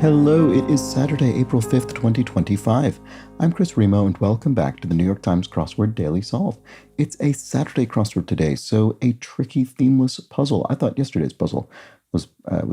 Hello, it is Saturday, April 5th, 2025. I'm Chris Remo, and welcome back to the New York Times Crossword Daily Solve. It's a Saturday crossword today, so a tricky themeless puzzle. I thought yesterday's puzzle was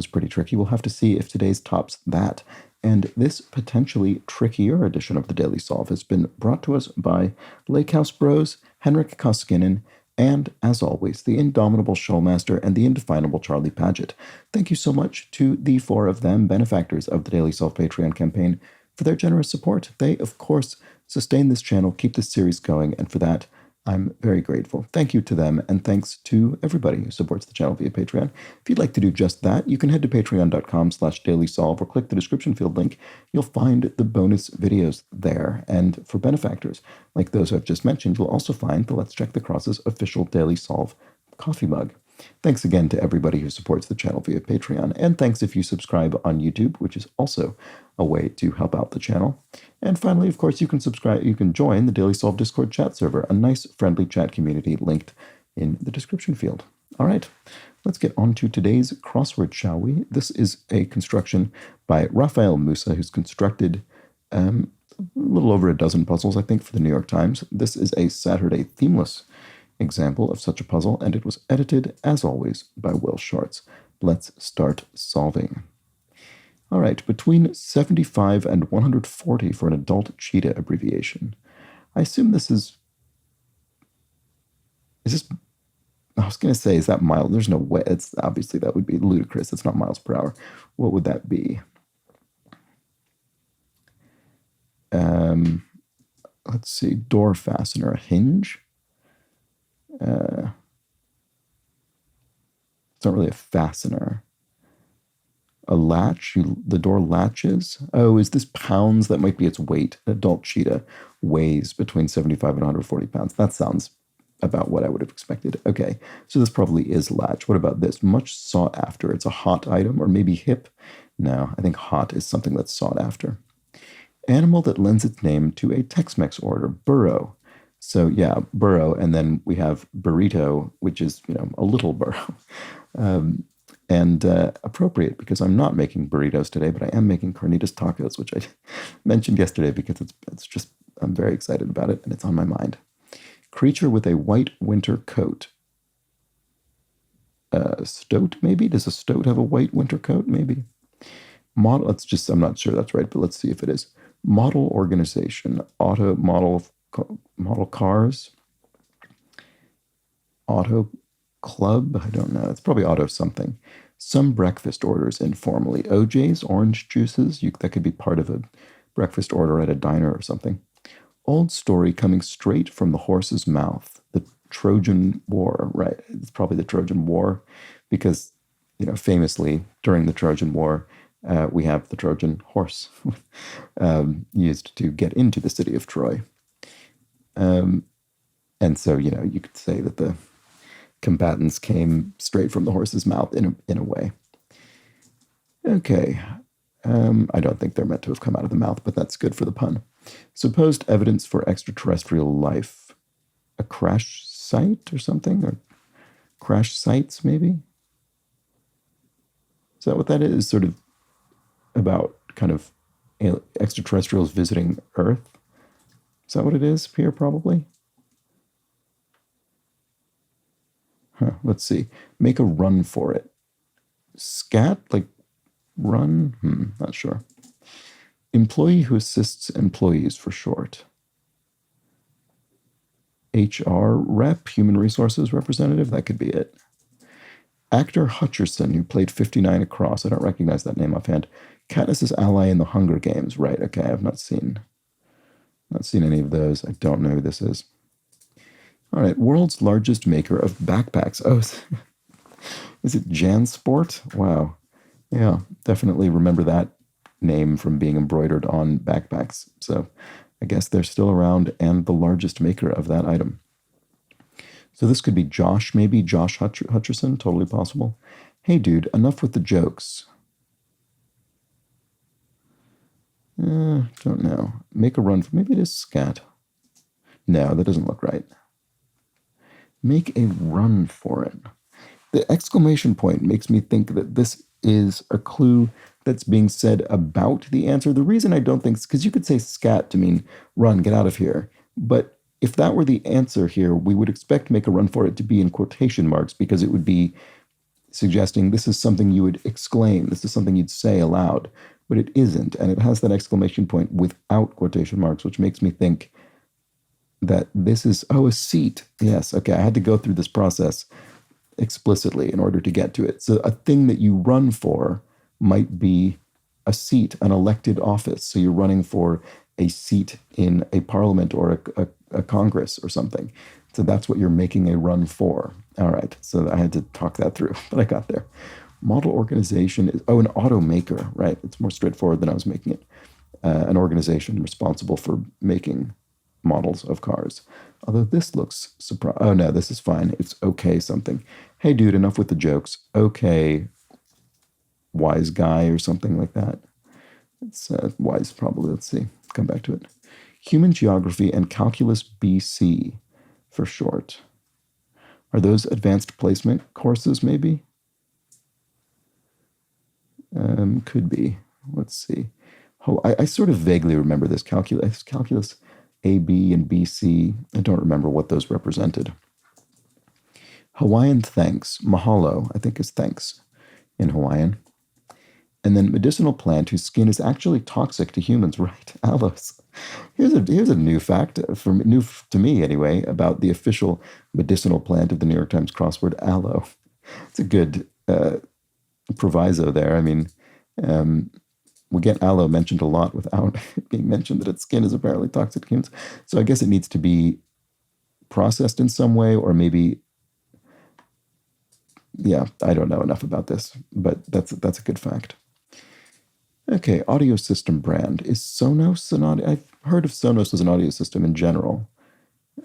pretty tricky. We'll have to see if today's tops that. And this potentially trickier edition of the Daily Solve has been brought to us by Lake House Bros, Henrik Koskinen, and, as always, the indomitable Showmaster and the indefinable Charlie Paget. Thank you so much to the four of them, benefactors of the Daily Self Patreon campaign, for their generous support. They, of course, sustain this channel, keep this series going, and for that, I'm very grateful. Thank you to them, and thanks to everybody who supports the channel via Patreon. If you'd like to do just that, you can head to patreon.com/dailysolve or click the description field link. You'll find the bonus videos there. And for benefactors, like those I've just mentioned, you'll also find the Let's Check the Crosses official Daily Solve coffee mug. Thanks again to everybody who supports the channel via Patreon, and thanks if you subscribe on YouTube, which is also a way to help out the channel. And finally, of course, you can join the Daily Solve Discord chat server, a nice, friendly chat community linked in the description field. All right, let's get on to today's crossword, shall we? This is a construction by Rafael Musa, who's constructed a little over a dozen puzzles, I think, for the New York Times. This is a Saturday themeless example of such a puzzle, and it was edited, as always, by Will Shorts. Let's start solving. All right, between 75 and 140 for an adult cheetah abbreviation. I assume this is this, I was going to say, is that miles? There's no way. It's obviously, that would be ludicrous. It's not miles per hour. What would that be? Let's see, door fastener, a hinge? It's not really a fastener. A latch, the door latches. Oh, is this pounds? That might be its weight. An adult cheetah weighs between 75 and 140 pounds. That sounds about what I would have expected. Okay, so this probably is latch. What about this? Much sought after. It's a hot item, or maybe hip. No, I think hot is something that's sought after. Animal that lends its name to a Tex-Mex order, burro. So yeah, burro, and then we have burrito, which is, a little burro. And appropriate, because I'm not making burritos today, but I am making carnitas tacos, which I mentioned yesterday because it's just, I'm very excited about it, and it's on my mind. Creature with a white winter coat. Stoat, maybe? Does a stoat have a white winter coat? Maybe. Model, I'm not sure that's right, but let's see if it is. Model organization, model cars, auto club, I don't know. It's probably auto something. Some breakfast orders informally. OJ's, orange juices, that could be part of a breakfast order at a diner or something. Old story coming straight from the horse's mouth. The Trojan War, right? It's probably the Trojan War because, famously during the Trojan War, we have the Trojan horse used to get into the city of Troy. And so, you could say that the combatants came straight from the horse's mouth in a way. Okay. I don't think they're meant to have come out of the mouth, but that's good for the pun. Supposed evidence for extraterrestrial life. A crash site or something? Or crash sites, maybe? Is that what that is? Sort of about kind of extraterrestrials visiting Earth? Is that what it is here, probably? Let's see. Make a run for it. Scat? Like run? Not sure. Employee who assists employees for short. HR rep, human resources representative, that could be it. Actor Hutcherson, who played 59 Across. I don't recognize that name offhand. Katniss's ally in the Hunger Games. Right, okay, I've not seen any of those. I don't know who this is. All right, world's largest maker of backpacks. Oh, is it JanSport? Wow. Yeah, definitely remember that name from being embroidered on backpacks. So I guess they're still around and the largest maker of that item. So this could be Josh, maybe Josh Hutcherson, totally possible. Hey, dude, enough with the jokes. Don't know. Make a run for, maybe it is scat. No, that doesn't look right. Make a run for it. The exclamation point makes me think that this is a clue that's being said about the answer. The reason I don't think, because you could say scat to mean run, get out of here. But if that were the answer here, we would expect make a run for it to be in quotation marks because it would be suggesting this is something you would exclaim, this is something you'd say aloud. But it isn't, and it has that exclamation point without quotation marks, which makes me think that this is, oh, a seat. Yes, okay, I had to go through this process explicitly in order to get to it. So a thing that you run for might be a seat, an elected office. So you're running for a seat in a parliament or a Congress or something. So that's what you're making a run for. All right, so I had to talk that through, but I got there. Model organization is, oh, an automaker, right? It's more straightforward than I was making it. An organization responsible for making models of cars. Although this looks surprising. Oh no, this is fine. It's okay something. Hey dude, enough with the jokes. Okay, wise guy or something like that. It's wise probably. Let's see. Come back to it. Human geography and calculus BC for short. Are those advanced placement courses maybe? Could be. Let's see. Oh, I sort of vaguely remember this calculus AB and BC. I don't remember what those represented. Hawaiian thanks. Mahalo, I think is thanks in Hawaiian. And then medicinal plant whose skin is actually toxic to humans, right? Aloes. Here's a new fact, new to me anyway, about the official medicinal plant of the New York Times crossword, aloe. It's a good proviso there. I mean, we get aloe mentioned a lot without it being mentioned that its skin is apparently toxic to humans. So I guess it needs to be processed in some way, or maybe, yeah, I don't know enough about this, but that's a good fact. Okay, audio system brand. Is Sonos an audio? I've heard of Sonos as an audio system in general.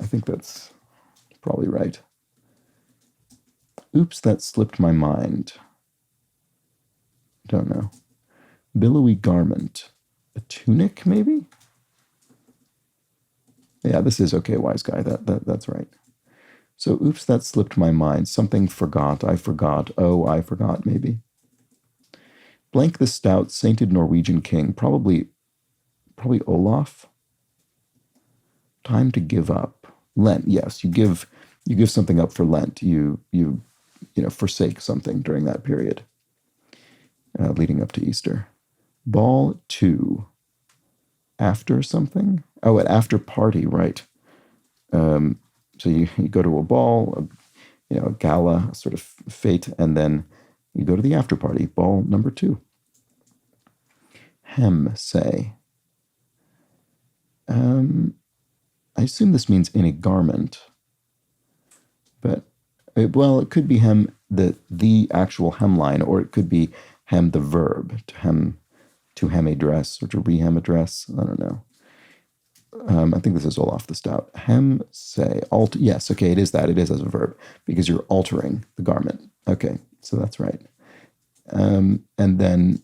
I think that's probably right. Oops, that slipped my mind. Don't know. Billowy garment. A tunic, maybe? Yeah, this is okay, wise guy. That's right. So, oops, that slipped my mind. Something forgot. I forgot. Oh, I forgot, maybe. Blank the stout, sainted Norwegian king. Probably Olaf. Time to give up. Lent. Yes, you give something up for Lent. You forsake something during that period, leading up to Easter. Ball 2. After something? Oh, an after party, right. So you go to a ball, a gala, a sort of fete, and then you go to the after party, ball number 2. Hem, say. I assume this means in a garment, but, it could be hem, the actual hemline, or it could be hem, the verb, to hem a dress, or to rehem a dress. I don't know. I think this is all off the stout. Hem, say, alter. Yes, okay, it is that. It is as a verb, because you're altering the garment. Okay, so that's right. And then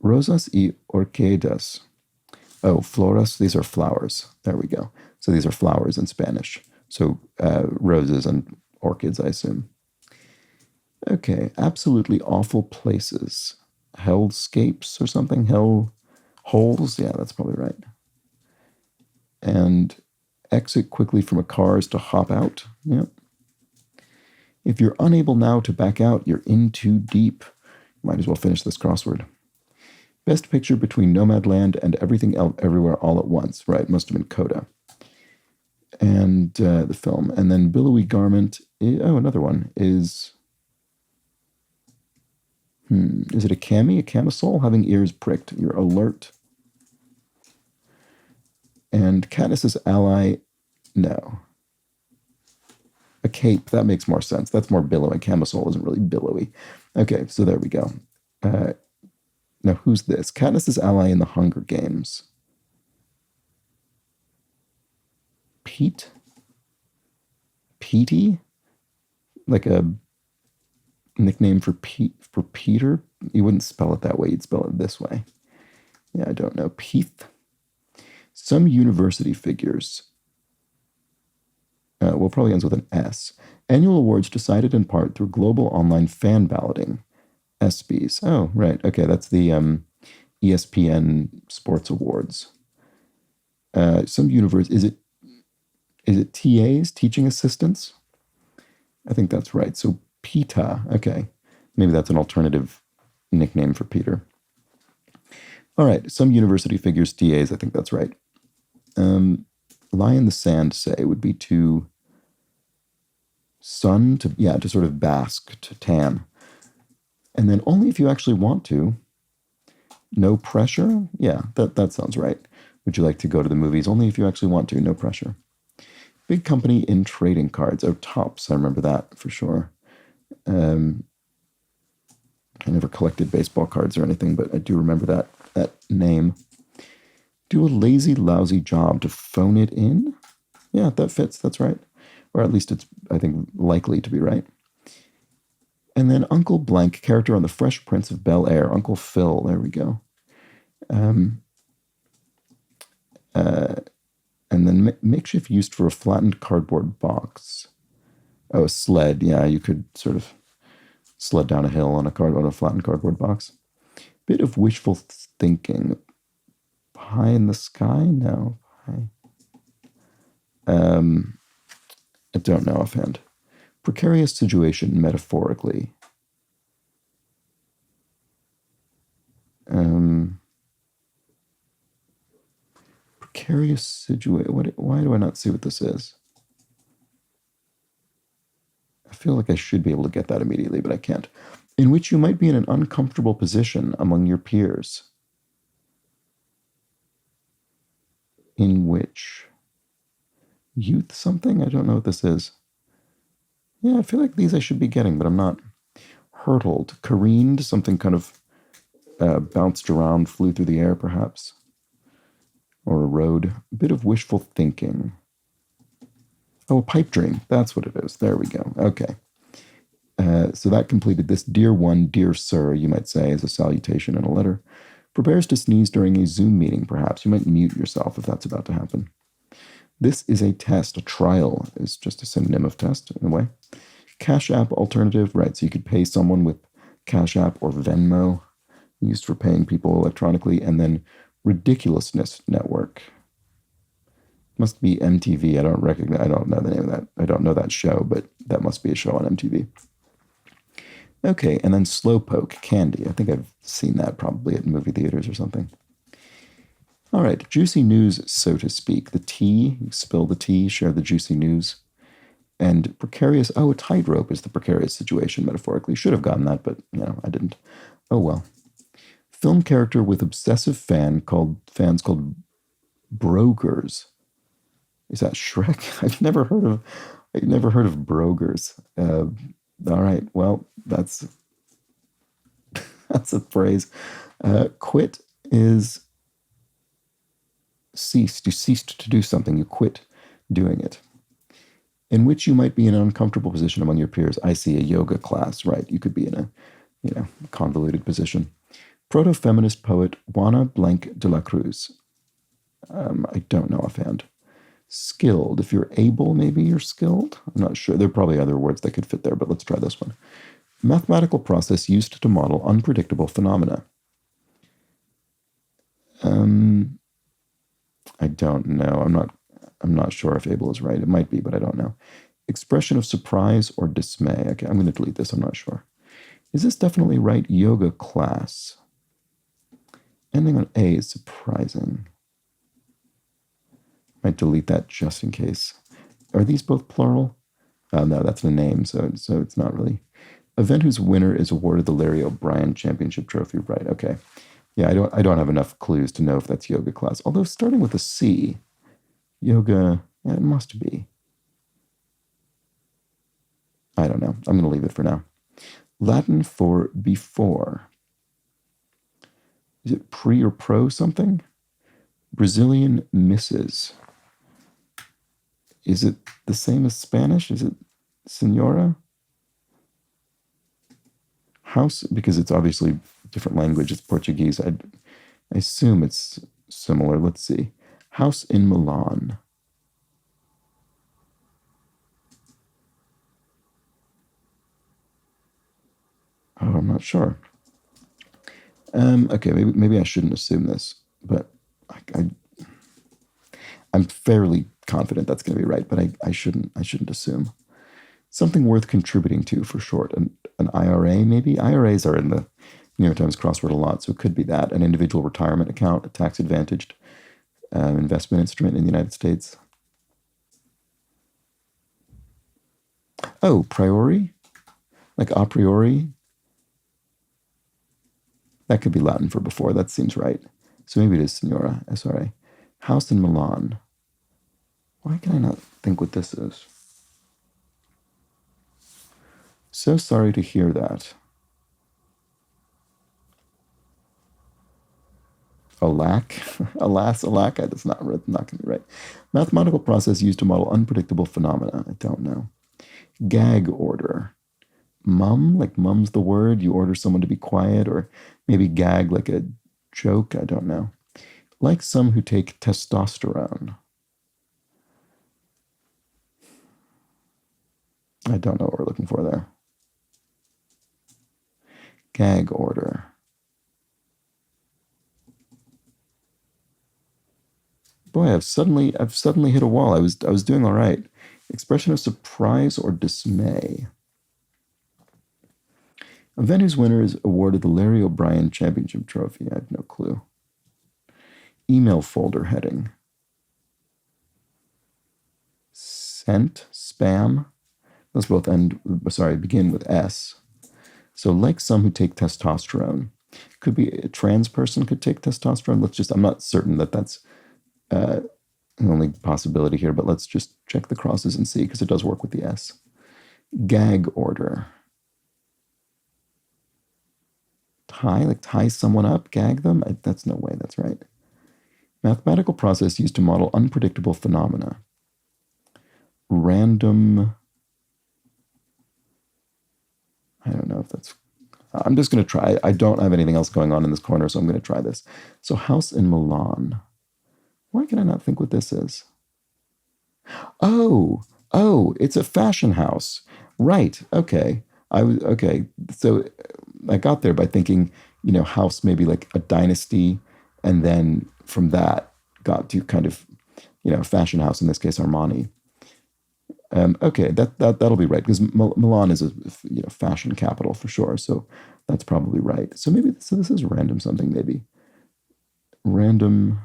rosas y orquídeas. Oh, floras, these are flowers. There we go. So these are flowers in Spanish. So roses and orchids, I assume. Okay, absolutely awful places. Hellscapes or something? Hell holes? Yeah, that's probably right. And exit quickly from a car is to hop out. Yep. If you're unable now to back out, you're in too deep. Might as well finish this crossword. Best picture between Nomadland and Everything Everywhere All at Once. Right, must have been Coda. And the film. And then billowy garment. Another one is... Is it a camisole? Having ears pricked. You're alert. And Katniss's ally, no. A cape, that makes more sense. That's more billowing. Camisole isn't really billowy. Okay, so there we go. Now, who's this? Katniss's ally in the Hunger Games. Pete? Petey? Like a nickname for Peter? You wouldn't spell it that way. You'd spell it this way. Yeah, I don't know. Peeth? Some university figures. Probably ends with an S. Annual awards decided in part through global online fan balloting. ESPYs. Oh, right. Okay, that's the ESPN Sports Awards. Some universe is it TAs, teaching assistants? I think that's right. So PETA. Okay, maybe that's an alternative nickname for Peter. All right, some university figures TAs. I think that's right. Lie in the sand, say, would be to sun, to sort of bask, to tan. And then only if you actually want to. No pressure? Yeah, that sounds right. Would you like to go to the movies? Only if you actually want to, no pressure. Big company in trading cards. Oh, Topps. I remember that for sure. I never collected baseball cards or anything, but I do remember that name. Do a lazy, lousy job to phone it in? Yeah, that fits. That's right. Or at least it's, I think, likely to be right. And then Uncle Blank, character on The Fresh Prince of Bel-Air. Uncle Phil. There we go. Um, and then makeshift used for a flattened cardboard box. Oh, a sled. Yeah, you could sort of sled down a hill on a flattened cardboard box. Bit of wishful thinking. Pie in the sky? No. Pie. I don't know offhand. Precarious situation metaphorically. Precarious situation. Why do I not see what this is? I feel like I should be able to get that immediately, but I can't. In which you might be in an uncomfortable position among your peers. In which youth something? I don't know what this is. Yeah, I feel like these I should be getting, but I'm not. Hurtled, careened, something kind of bounced around, flew through the air, perhaps. Or a road. A bit of wishful thinking. Oh, a pipe dream. That's what it is. There we go. Okay. So that completed this. Dear one, dear sir, you might say, as a salutation in a letter. Prepares to sneeze during a Zoom meeting, perhaps. You might mute yourself if that's about to happen. This is a test. A trial is just a synonym of test, in a way. Cash App alternative, right? So you could pay someone with Cash App or Venmo, used for paying people electronically. And then Ridiculousness Network. Must be MTV. I don't know the name of that. I don't know that show, but that must be a show on MTV. Okay, and then Slowpoke Candy. I think I've seen that probably at movie theaters or something. All right, juicy news, so to speak. The tea, you spill the tea, share the juicy news. And precarious, a tightrope is the precarious situation, metaphorically. Should have gotten that, but, I didn't. Oh, well. Film character with obsessive fans called brokers. Is that Shrek? I've never heard of brokers. All right, well, that's a phrase. Quit is ceased. You ceased to do something. You quit doing it. In which you might be in an uncomfortable position among your peers. I see a yoga class, right? You could be in a, convoluted position. Proto-feminist poet Juana Blanc de la Cruz. I don't know offhand. Skilled. If you're able, maybe you're skilled. I'm not sure. There are probably other words that could fit there, but let's try this one. Mathematical process used to model unpredictable phenomena. I don't know. I'm not sure if able is right. It might be, but I don't know. Expression of surprise or dismay. Okay, I'm going to delete this. I'm not sure. Is this definitely right? Yoga class. Ending on A is surprising. Might delete that just in case. Are these both plural? No, that's a name, so it's not really. Event whose winner is awarded the Larry O'Brien Championship Trophy. Right, okay. Yeah, I don't have enough clues to know if that's yoga class. Although starting with a C, yoga, yeah, it must be. I don't know. I'm going to leave it for now. Latin for before. Is it pre or pro something? Brazilian misses. Is it the same as Spanish? Is it Siorna? House, because it's obviously different language. It's Portuguese. I assume it's similar. Let's see. House in Milan. Oh, I'm not sure. Okay, maybe I shouldn't assume this, but I'm fairly confident that's going to be right, but I shouldn't assume. Something worth contributing to for short. An IRA, maybe? IRAs are in the New York Times crossword a lot, so it could be that. An individual retirement account, a tax advantaged investment instrument in the United States. Oh, priori? Like a priori? That could be Latin for before. That seems right. So maybe it is Signora, SRA. House in Milan. Why can I not think what this is? So sorry to hear that. Alack, alas, alack, that's not going to be right. Mathematical process used to model unpredictable phenomena. I don't know. Gag order. Mum, like mum's the word. You order someone to be quiet, or maybe gag like a joke. I don't know. Like some who take testosterone. I don't know what we're looking for there. Gag order. Boy, I've suddenly hit a wall. I was doing all right. Expression of surprise or dismay. Event whose winner is awarded the Larry O'Brien Championship Trophy. I have no clue. Email folder heading. Sent, spam. Those both begin with S. So like some who take testosterone. Could be a trans person could take testosterone. I'm not certain that that's the only possibility here, but let's just check the crosses and see, because it does work with the S. Gag order. Tie someone up, gag them? That's no way that's right. Mathematical process used to model unpredictable phenomena. Random. I don't know if that's. I'm just going to try. I don't have anything else going on in this corner, so I'm going to try this. So, house in Milan. Why can I not think what this is? Oh, it's a fashion house. Right. Okay. Okay. So I got there by thinking, house maybe like a dynasty, and then from that got to kind of, fashion house, in this case Armani. Okay, that'll be right, because Milan is a fashion capital for sure. So that's probably right. So maybe this is random something, maybe random.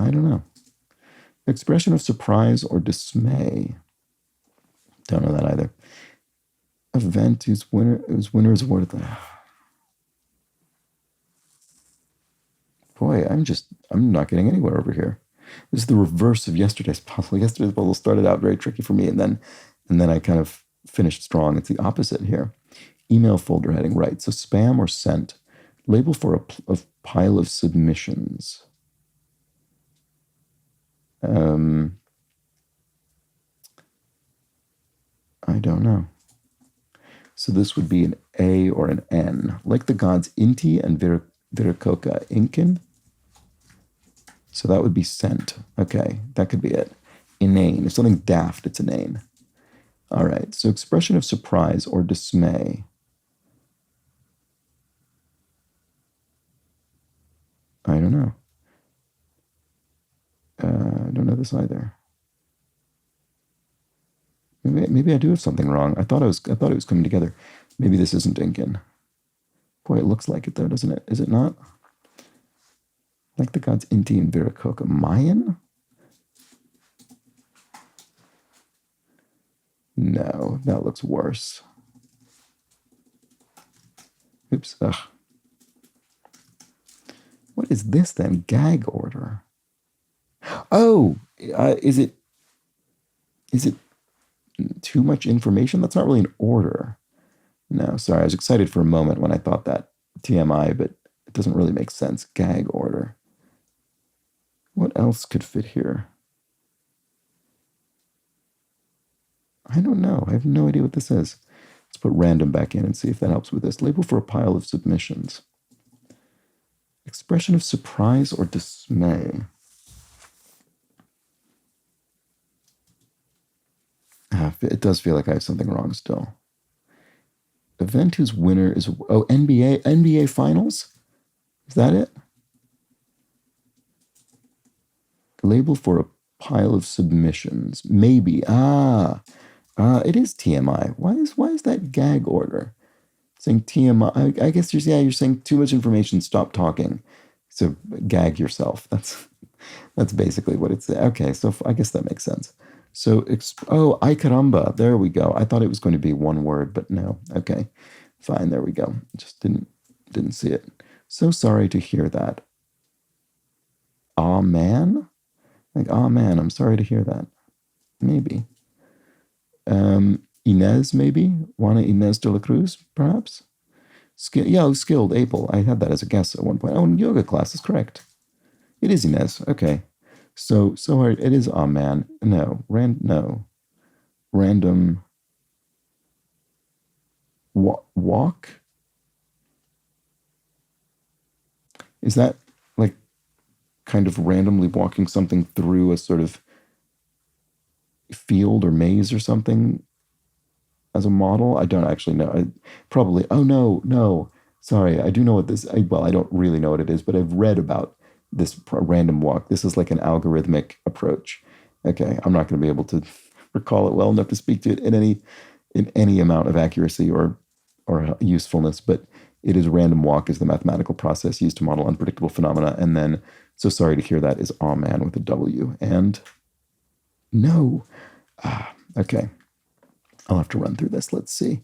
I don't know. Expression of surprise or dismay. Don't know that either. Event whose winner is awarded the. Boy, I'm not getting anywhere over here. This is the reverse of yesterday's puzzle. Yesterday's puzzle started out very tricky for me, and then I kind of finished strong. It's the opposite here. Email folder heading, right? So spam or sent. Label for a pile of submissions. I don't know. So this would be an A or an N, like the gods Inti and Viracocha. Incan. So that would be sent. Okay, that could be it. Inane. If something daft, it's inane. All right, so expression of surprise or dismay. I don't know. I don't know this either. Maybe I do have something wrong. I thought it was coming together. Maybe this isn't Incan. Boy, it looks like it though, doesn't it? Is it not? Like the gods Inti and Viracocha. Mayan? No, that looks worse. Oops. Ugh. What is this then? Gag order. Oh, is it too much information? That's not really an order. No, sorry. I was excited for a moment when I thought that TMI, but it doesn't really make sense. Gag order. What else could fit here? I don't know. I have no idea what this is. Let's put random back in and see if that helps with this. Label for a pile of submissions. Expression of surprise or dismay. It does feel like I have something wrong still. event whose winner is NBA Finals. Is that it? Label for a pile of submissions. Maybe. It is TMI. Why is that gag order? Saying TMI. I guess you're saying too much information. Stop talking. So gag yourself. That's basically what it's. Okay, so I guess that makes sense. So ay caramba. There we go. I thought it was going to be one word, but no. Okay, fine. There we go. Just didn't see it. So sorry to hear that. Aw man. Like, oh man, I'm sorry to hear that. Maybe. Inez, maybe? Juana Inez de la Cruz, perhaps? Skilled, able. I had that as a guess at one point. Oh, yoga class is correct. It is Inez. Okay. So hard. It is, oh man. No. No. Random walk? Is that like kind of randomly walking something through a sort of field or maze or something as a model? I don't actually know. Probably. Oh no. Sorry, I do know what this. I don't really know what it is, but I've read about this random walk. This is like an algorithmic approach. Okay, I'm not going to be able to recall it well enough to speak to it in any amount of accuracy or usefulness, but it is random walk is the mathematical process used to model unpredictable phenomena. And then, so sorry to hear that is aw man with a W. And no. Okay. I'll have to run through this. Let's see.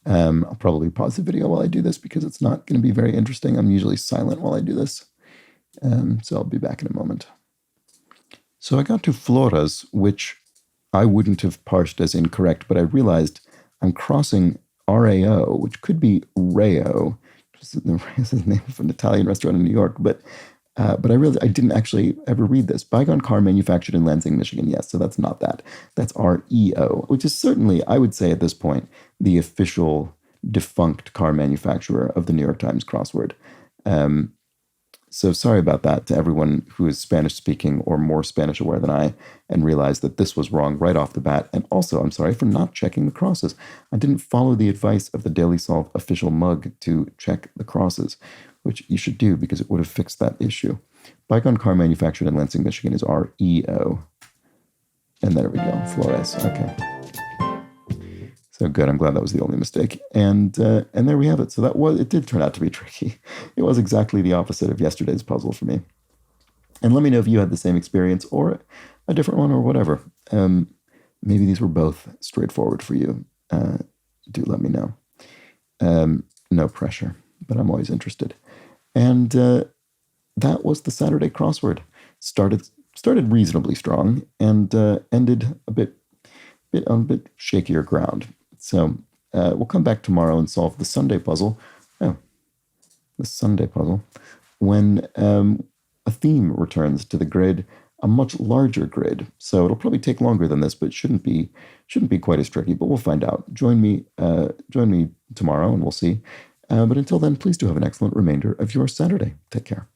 I'll probably pause the video while I do this because it's not going to be very interesting. I'm usually silent while I do this. So I'll be back in a moment. So I got to floras, which I wouldn't have parsed as incorrect, but I realized I'm crossing RAO, which could be Rayo, which is the name of an Italian restaurant in New York, but I didn't actually ever read this. Bygone car manufactured in Lansing, Michigan. Yes, so that's not that. That's REO, which is certainly, I would say at this point, the official defunct car manufacturer of the New York Times crossword. So sorry about that to everyone who is Spanish speaking or more Spanish aware than I and realized that this was wrong right off the bat. And also, I'm sorry for not checking the crosses. I didn't follow the advice of the Daily Solve official mug to check the crosses, which you should do because it would have fixed that issue. Bygone car manufactured in Lansing, Michigan is REO. And there we go, Flores. Okay. So good. I'm glad that was the only mistake. And there we have it. So it did turn out to be tricky. It was exactly the opposite of yesterday's puzzle for me. And let me know if you had the same experience or a different one or whatever. Maybe these were both straightforward for you. Do let me know. No pressure, but I'm always interested. And that was the Saturday crossword. Started reasonably strong and ended a bit shakier ground. So we'll come back tomorrow and solve the Sunday puzzle. Oh, the Sunday puzzle. When a theme returns to the grid, a much larger grid. So it'll probably take longer than this, but shouldn't be quite as tricky. But we'll find out. Join me tomorrow, and we'll see. But until then, please do have an excellent remainder of your Saturday. Take care.